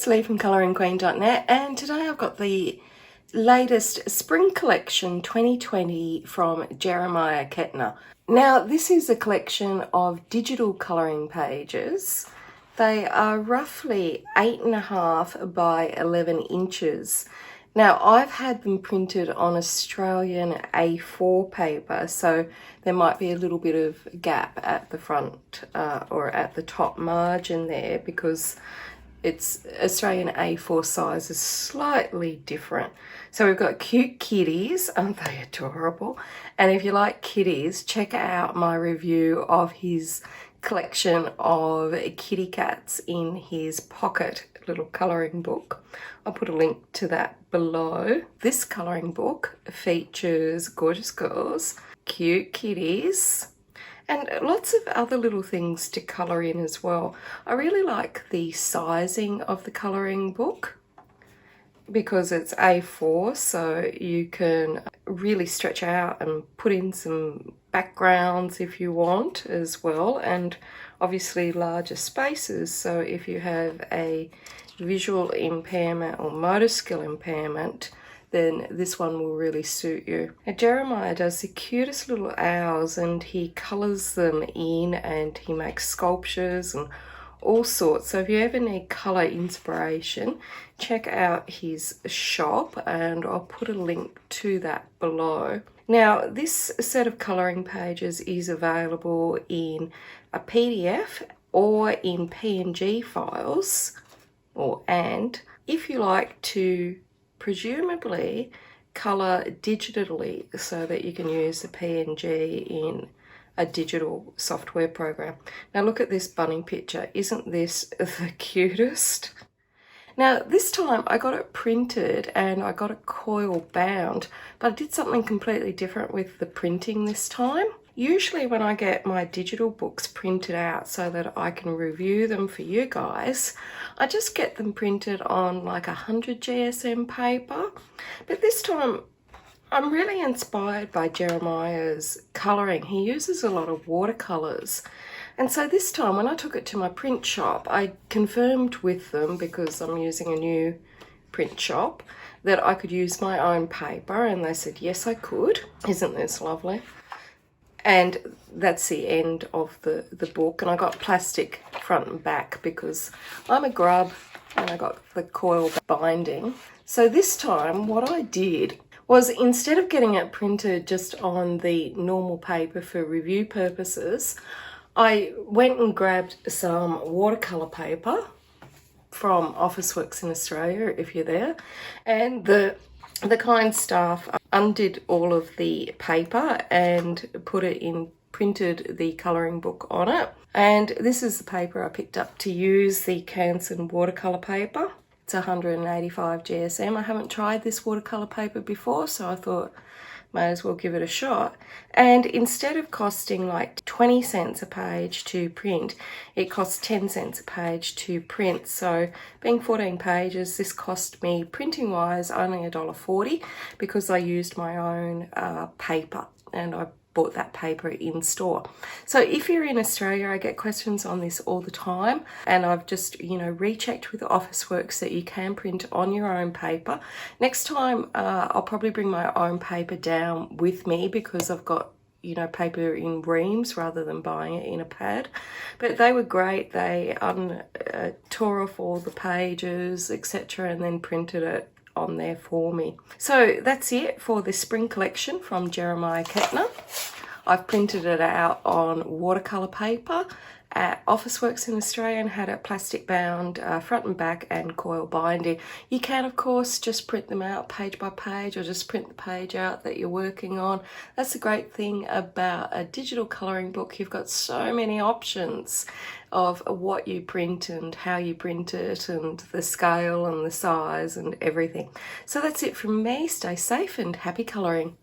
it's Lee from collatingqueen.net, and today I've got the latest Spring Collection 2020 from Jeremiah Ketner. Now, this is a collection of digital colouring pages. They are roughly 8.5 by 11 inches. Now, I've had them printed on Australian A4 paper, so there might be a little bit of gap at the front or at the top margin there because it's Australian A4 size is slightly different. So we've got cute kitties, aren't they adorable? And if you like kitties, check out my review of his collection of kitty cats in his pocket little colouring book. I'll put a link to that below. This colouring book features gorgeous girls, cute kitties, and lots of other little things to colour in as well. I really like the sizing of the colouring book because it's A4, so you can really stretch out and put in some backgrounds if you want as well, and obviously larger spaces. So if you have a visual impairment or motor skill impairment, then this one will really suit you. Now, Jeremiah does the cutest little owls, and he colours them in and he makes sculptures and all sorts. So if you ever need colour inspiration, check out his shop, and I'll put a link to that below. Now, this set of colouring pages is available in a PDF or in PNG files, and if you like to presumably colour digitally so that you can use the PNG in a digital software program. Now look at this bunny picture. Isn't this the cutest? Now this time I got it printed and I got it coil bound, but I did something completely different with the printing this time. Usually when I get my digital books printed out so that I can review them for you guys, I just get them printed on like 100 GSM paper. But this time I'm really inspired by Jeremiah's colouring. He uses a lot of watercolours. And so this time when I took it to my print shop, I confirmed with them, because I'm using a new print shop, that I could use my own paper, and they said yes I could. Isn't this lovely? And that's the end of the book, and I got plastic front and back because I'm a grub and I got the coil binding. So this time what I did was, instead of getting it printed just on the normal paper for review purposes, I went and grabbed some watercolour paper from Officeworks in Australia, if you're there, and the kind staff undid all of the paper and put it in, printed the colouring book on it. And this is the paper I picked up to use, the Canson watercolour paper. It's 185 GSM. I haven't tried this watercolour paper before, so I thought might as well give it a shot. And instead of costing like 20 cents a page to print, it costs 10 cents a page to print. So being 14 pages, this cost me printing wise only $1.40 because I used my own paper, and I bought that paper in store. So if you're in Australia, I get questions on this all the time, and I've just, rechecked with Officeworks that you can print on your own paper. Next time I'll probably bring my own paper down with me because I've got paper in reams rather than buying it in a pad. But they were great. They tore off all the pages, etc., and then printed it on there for me. So that's it for the spring collection from Jeremiah Ketner. I've printed it out on watercolour paper at Officeworks in Australia and had it plastic bound front and back and coil binding. You can of course just print them out page by page, or just print the page out that you're working on. That's the great thing about a digital colouring book. You've got so many options of what you print and how you print it and the scale and the size and everything. So that's it from me. Stay safe and happy colouring.